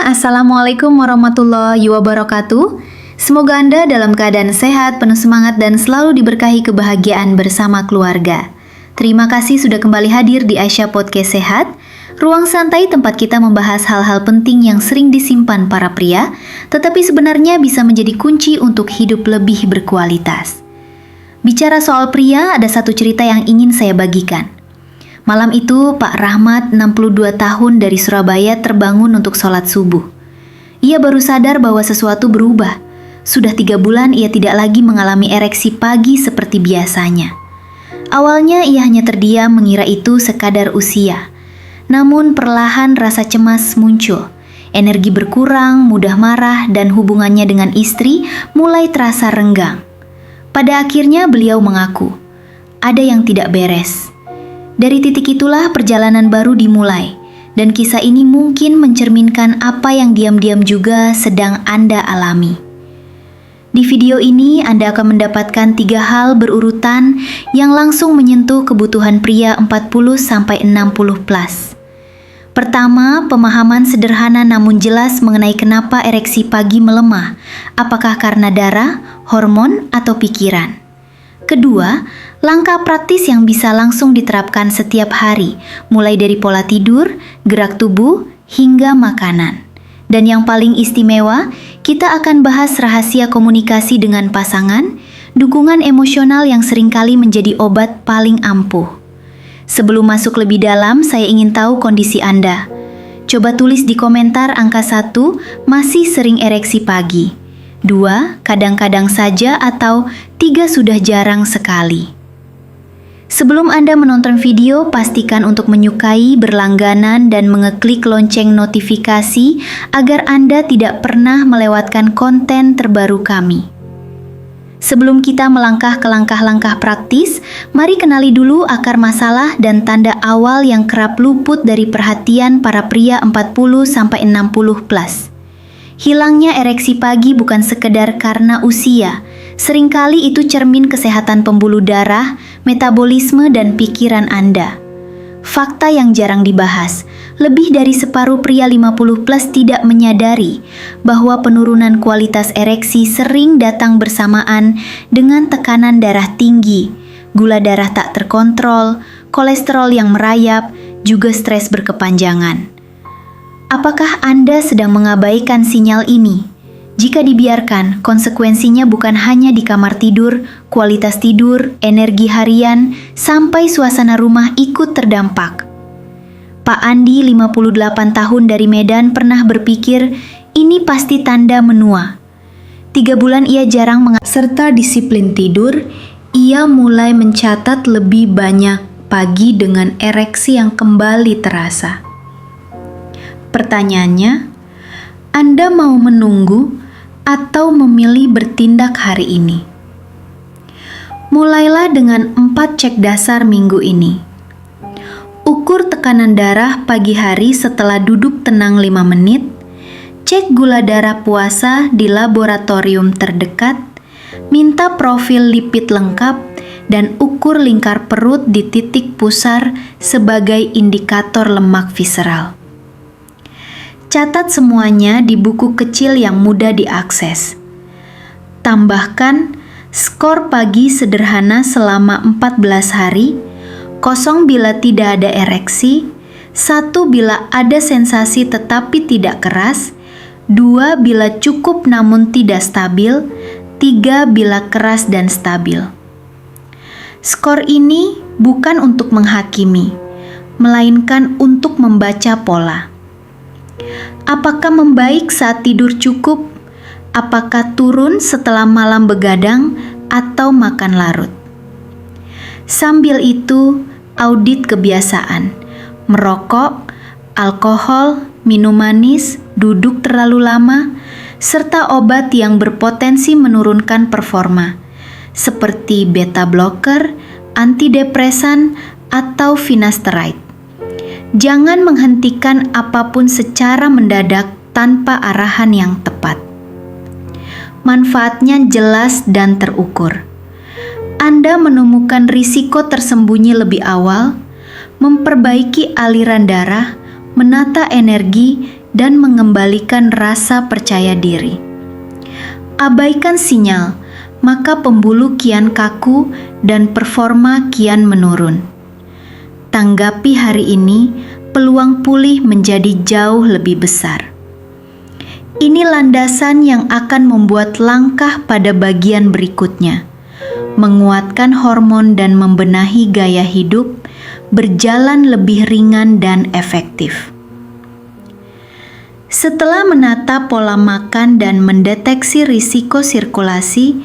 Assalamualaikum warahmatullahi wabarakatuh. Semoga Anda dalam keadaan sehat, penuh semangat, dan selalu diberkahi kebahagiaan bersama keluarga. Terima kasih sudah kembali hadir di Aisyah Podcast Sehat, ruang santai tempat kita membahas hal-hal penting yang sering disimpan para pria, tetapi sebenarnya bisa menjadi kunci untuk hidup lebih berkualitas. Bicara soal pria, ada satu cerita yang ingin saya bagikan. Malam itu, Pak Rahmat, 62 tahun dari Surabaya, terbangun untuk sholat subuh. Ia baru sadar bahwa sesuatu berubah. Sudah 3 bulan ia tidak lagi mengalami ereksi pagi seperti biasanya. Awalnya ia hanya terdiam mengira itu sekadar usia. Namun perlahan rasa cemas muncul. Energi berkurang, mudah marah, dan hubungannya dengan istri mulai terasa renggang. Pada akhirnya beliau mengaku, ada yang tidak beres. Dari titik itulah perjalanan baru dimulai, dan kisah ini mungkin mencerminkan apa yang diam-diam juga sedang Anda alami. Di video ini Anda akan mendapatkan 3 hal berurutan yang langsung menyentuh kebutuhan pria 40-60 plus. Pertama, pemahaman sederhana namun jelas mengenai kenapa ereksi pagi melemah, apakah karena darah, hormon, atau pikiran. Kedua, langkah praktis yang bisa langsung diterapkan setiap hari, mulai dari pola tidur, gerak tubuh, hingga makanan. Dan yang paling istimewa, kita akan bahas rahasia komunikasi dengan pasangan, dukungan emosional yang seringkali menjadi obat paling ampuh. Sebelum masuk lebih dalam, saya ingin tahu kondisi Anda. Coba tulis di komentar angka 1, masih sering ereksi pagi. 2, kadang-kadang saja, atau 3, sudah jarang sekali. Sebelum Anda menonton video, pastikan untuk menyukai, berlangganan, dan mengeklik lonceng notifikasi agar Anda tidak pernah melewatkan konten terbaru kami. Sebelum kita melangkah ke langkah-langkah praktis, mari kenali dulu akar masalah dan tanda awal yang kerap luput dari perhatian para pria 40-60 plus. Hilangnya ereksi pagi bukan sekedar karena usia. Seringkali itu cermin kesehatan pembuluh darah, metabolisme, dan pikiran Anda. Fakta yang jarang dibahas, lebih dari separuh pria 50 plus tidak menyadari bahwa penurunan kualitas ereksi sering datang bersamaan dengan tekanan darah tinggi, gula darah tak terkontrol, kolesterol yang merayap, juga stres berkepanjangan. Apakah Anda sedang mengabaikan sinyal ini? Jika dibiarkan, konsekuensinya bukan hanya di kamar tidur, kualitas tidur, energi harian, sampai suasana rumah ikut terdampak. Pak Andi, 58 tahun dari Medan, pernah berpikir ini pasti tanda menua. 3 bulan ia jarang serta disiplin tidur, ia mulai mencatat lebih banyak pagi dengan ereksi yang kembali terasa. Pertanyaannya, Anda mau menunggu atau memilih bertindak hari ini? Mulailah dengan 4 cek dasar minggu ini. Ukur tekanan darah pagi hari setelah duduk tenang 5 menit, cek gula darah puasa di laboratorium terdekat, minta profil lipid lengkap, dan ukur lingkar perut di titik pusar sebagai indikator lemak visceral. Catat semuanya di buku kecil yang mudah diakses. Tambahkan skor pagi sederhana selama 14 hari, 0 bila tidak ada ereksi, 1 bila ada sensasi tetapi tidak keras, 2 bila cukup namun tidak stabil, 3 bila keras dan stabil. Skor ini bukan untuk menghakimi, melainkan untuk membaca pola. Apakah membaik saat tidur cukup? Apakah turun setelah malam begadang atau makan larut? Sambil itu, audit kebiasaan. Merokok, alkohol, minum manis, duduk terlalu lama, serta obat yang berpotensi menurunkan performa, seperti beta blocker, antidepresan, atau finasteride. Jangan menghentikan apapun secara mendadak tanpa arahan yang tepat. Manfaatnya jelas dan terukur. Anda menemukan risiko tersembunyi lebih awal, memperbaiki aliran darah, menata energi, dan mengembalikan rasa percaya diri. Abaikan sinyal, maka pembuluh kian kaku dan performa kian menurun. Tanggapi hari ini, peluang pulih menjadi jauh lebih besar. Ini landasan yang akan membuat langkah pada bagian berikutnya, menguatkan hormon dan membenahi gaya hidup, berjalan lebih ringan dan efektif. Setelah menata pola makan dan mendeteksi risiko sirkulasi,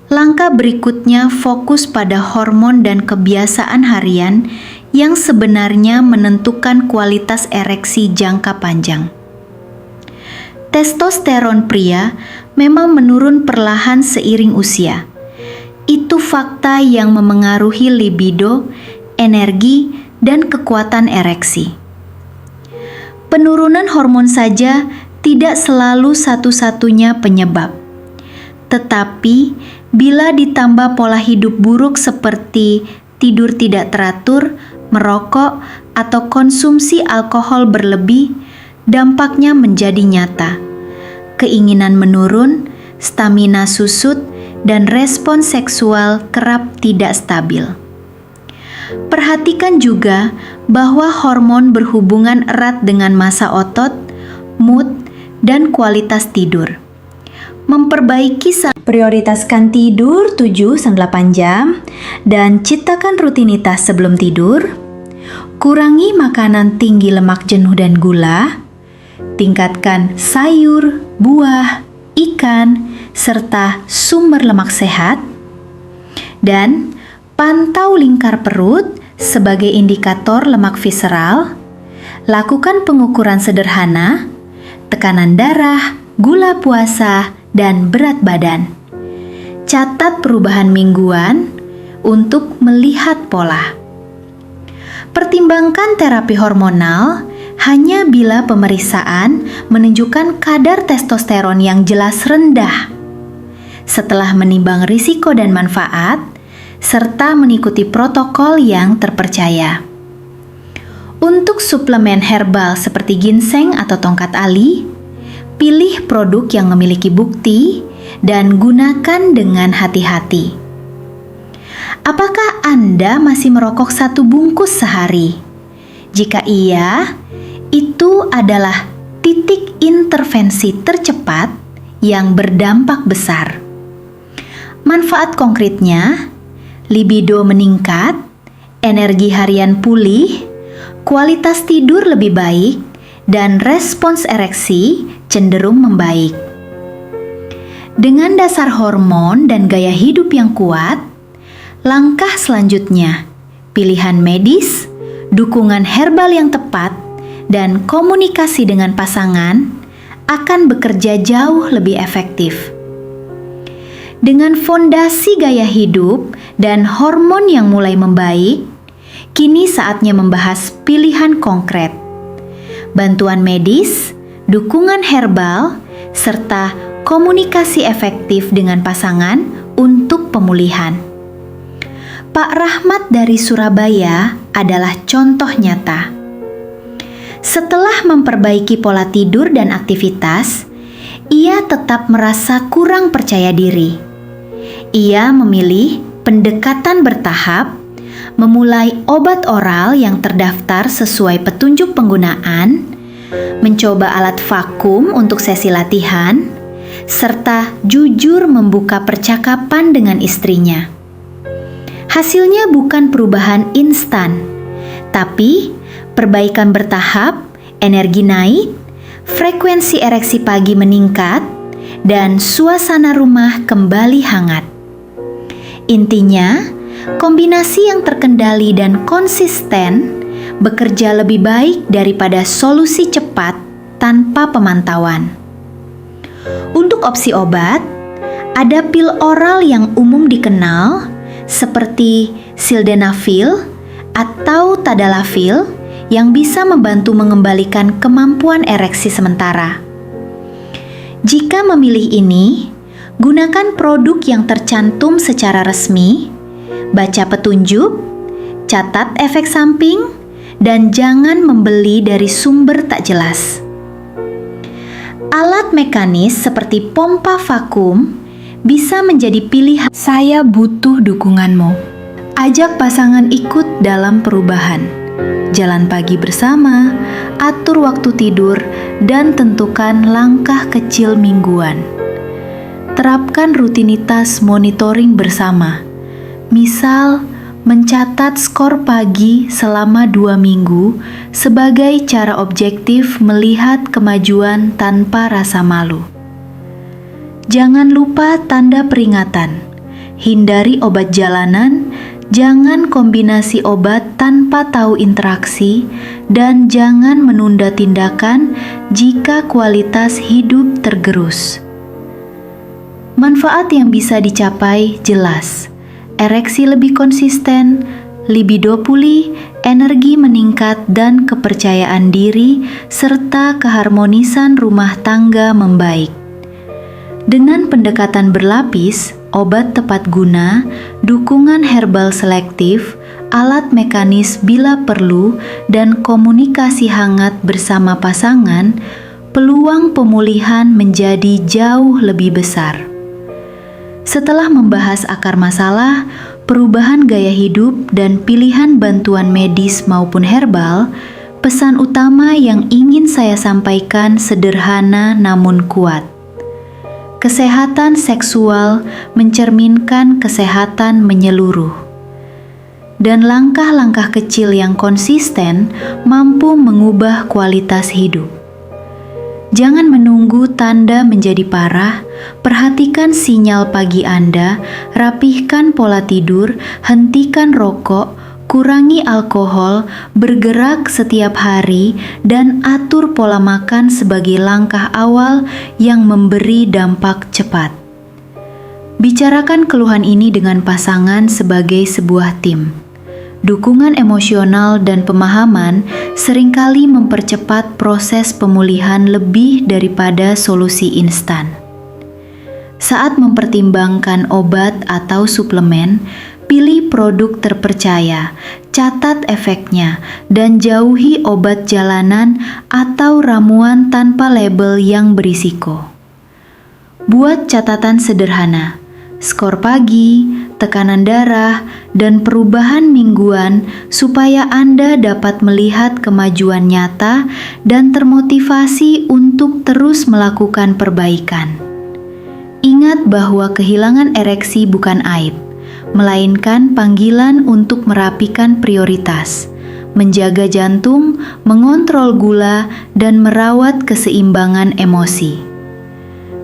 langkah berikutnya fokus pada hormon dan kebiasaan harian yang sebenarnya menentukan kualitas ereksi jangka panjang. Testosteron pria memang menurun perlahan seiring usia. Itu fakta yang memengaruhi libido, energi, dan kekuatan ereksi. Penurunan hormon saja tidak selalu satu-satunya penyebab. Tetapi, bila ditambah pola hidup buruk seperti tidur tidak teratur, merokok, atau konsumsi alkohol berlebih, dampaknya menjadi nyata. Keinginan menurun, stamina susut, dan respon seksual kerap tidak stabil. Perhatikan juga bahwa hormon berhubungan erat dengan massa otot, mood, dan kualitas tidur. Prioritaskan tidur 7-8 jam dan ciptakan rutinitas sebelum tidur. Kurangi makanan tinggi lemak jenuh dan gula. Tingkatkan sayur, buah, ikan, serta sumber lemak sehat. Dan pantau lingkar perut sebagai indikator lemak visceral. Lakukan pengukuran sederhana, tekanan darah, gula puasa, dan berat badan. Catat perubahan mingguan untuk melihat pola. Pertimbangkan terapi hormonal hanya bila pemeriksaan menunjukkan kadar testosteron yang jelas rendah. Setelah menimbang risiko dan manfaat, serta mengikuti protokol yang terpercaya. Untuk suplemen herbal seperti ginseng atau tongkat ali, pilih produk yang memiliki bukti dan gunakan dengan hati-hati. Apakah Anda masih merokok 1 bungkus sehari? Jika iya, itu adalah titik intervensi tercepat yang berdampak besar. Manfaat konkretnya, libido meningkat, energi harian pulih, kualitas tidur lebih baik, dan respons ereksi cenderung membaik. Dengan dasar hormon dan gaya hidup yang kuat, langkah selanjutnya, pilihan medis, dukungan herbal yang tepat, dan komunikasi dengan pasangan akan bekerja jauh lebih efektif. Dengan fondasi gaya hidup dan hormon yang mulai membaik, kini saatnya membahas pilihan konkret. Bantuan medis, dukungan herbal, serta komunikasi efektif dengan pasangan untuk pemulihan. Pak Rahmat dari Surabaya adalah contoh nyata. Setelah memperbaiki pola tidur dan aktivitas, ia tetap merasa kurang percaya diri. Ia memilih pendekatan bertahap, memulai obat oral yang terdaftar sesuai petunjuk penggunaan, mencoba alat vakum untuk sesi latihan, serta jujur membuka percakapan dengan istrinya. Hasilnya bukan perubahan instan, tapi perbaikan bertahap, energi naik, frekuensi ereksi pagi meningkat, dan suasana rumah kembali hangat. Intinya, kombinasi yang terkendali dan konsisten bekerja lebih baik daripada solusi cepat tanpa pemantauan. Untuk opsi obat, ada pil oral yang umum dikenal seperti sildenafil atau tadalafil yang bisa membantu mengembalikan kemampuan ereksi sementara. Jika memilih ini, gunakan produk yang tercantum secara resmi, baca petunjuk, catat efek samping, dan jangan membeli dari sumber tak jelas. mekanis seperti pompa vakum bisa menjadi pilihan. Saya butuh dukunganmu. Ajak pasangan ikut dalam perubahan. Jalan pagi bersama, atur waktu tidur, dan tentukan langkah kecil mingguan. Terapkan rutinitas monitoring bersama. Misal, mencatat skor pagi selama 2 minggu sebagai cara objektif melihat kemajuan tanpa rasa malu. Jangan lupa tanda peringatan. Hindari obat jalanan, jangan kombinasi obat tanpa tahu interaksi, dan jangan menunda tindakan jika kualitas hidup tergerus. Manfaat yang bisa dicapai jelas. Ereksi lebih konsisten, libido pulih, energi meningkat, dan kepercayaan diri, serta keharmonisan rumah tangga membaik. Dengan pendekatan berlapis, obat tepat guna, dukungan herbal selektif, alat mekanis bila perlu, dan komunikasi hangat bersama pasangan, peluang pemulihan menjadi jauh lebih besar. Setelah membahas akar masalah, perubahan gaya hidup, dan pilihan bantuan medis maupun herbal, pesan utama yang ingin saya sampaikan sederhana namun kuat. Kesehatan seksual mencerminkan kesehatan menyeluruh. Dan langkah-langkah kecil yang konsisten mampu mengubah kualitas hidup. Jangan menunggu tanda menjadi parah, perhatikan sinyal pagi Anda, rapihkan pola tidur, hentikan rokok, kurangi alkohol, bergerak setiap hari, dan atur pola makan sebagai langkah awal yang memberi dampak cepat. Bicarakan keluhan ini dengan pasangan sebagai sebuah tim. Dukungan emosional dan pemahaman seringkali mempercepat proses pemulihan lebih daripada solusi instan. Saat mempertimbangkan obat atau suplemen, pilih produk terpercaya, catat efeknya, dan jauhi obat jalanan atau ramuan tanpa label yang berisiko. Buat catatan sederhana, skor pagi, tekanan darah, dan perubahan mingguan supaya Anda dapat melihat kemajuan nyata dan termotivasi untuk terus melakukan perbaikan. Ingat bahwa kehilangan ereksi bukan aib, melainkan panggilan untuk merapikan prioritas, menjaga jantung, mengontrol gula, dan merawat keseimbangan emosi.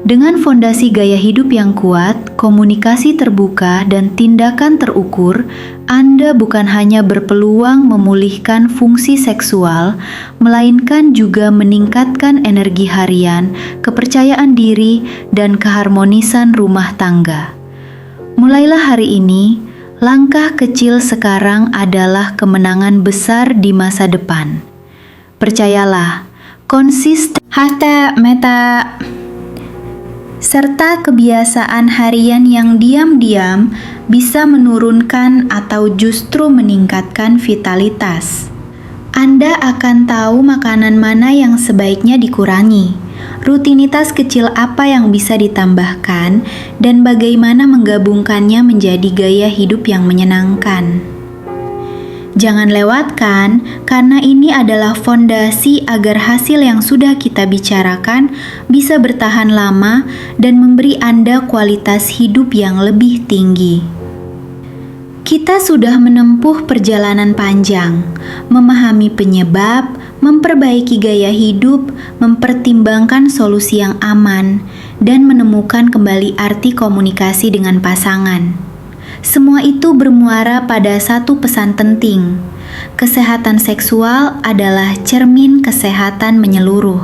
Dengan fondasi gaya hidup yang kuat, komunikasi terbuka, dan tindakan terukur, Anda bukan hanya berpeluang memulihkan fungsi seksual, melainkan juga meningkatkan energi harian, kepercayaan diri, dan keharmonisan rumah tangga. Mulailah hari ini, langkah kecil sekarang adalah kemenangan besar di masa depan. Percayalah, konsisten serta kebiasaan harian yang diam-diam bisa menurunkan atau justru meningkatkan vitalitas. Anda akan tahu makanan mana yang sebaiknya dikurangi, rutinitas kecil apa yang bisa ditambahkan, dan bagaimana menggabungkannya menjadi gaya hidup yang menyenangkan. Jangan lewatkan, karena ini adalah fondasi agar hasil yang sudah kita bicarakan bisa bertahan lama dan memberi Anda kualitas hidup yang lebih tinggi. Kita sudah menempuh perjalanan panjang, memahami penyebab, memperbaiki gaya hidup, mempertimbangkan solusi yang aman, dan menemukan kembali arti komunikasi dengan pasangan. Semua itu bermuara pada satu pesan penting. Kesehatan seksual adalah cermin kesehatan menyeluruh.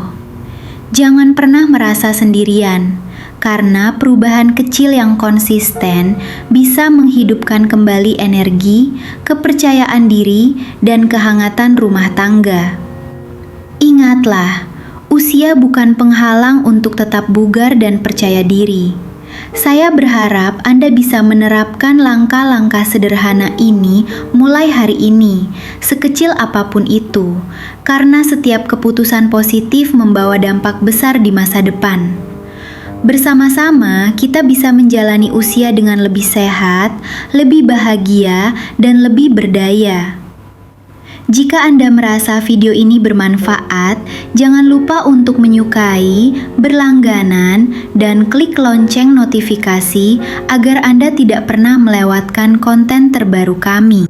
Jangan pernah merasa sendirian, karena perubahan kecil yang konsisten bisa menghidupkan kembali energi, kepercayaan diri, dan kehangatan rumah tangga. Ingatlah, usia bukan penghalang untuk tetap bugar dan percaya diri. Saya berharap Anda bisa menerapkan langkah-langkah sederhana ini mulai hari ini, sekecil apapun itu, karena setiap keputusan positif membawa dampak besar di masa depan. Bersama-sama, kita bisa menjalani usia dengan lebih sehat, lebih bahagia, dan lebih berdaya. Jika Anda merasa video ini bermanfaat, jangan lupa untuk menyukai, berlangganan, dan klik lonceng notifikasi agar Anda tidak pernah melewatkan konten terbaru kami.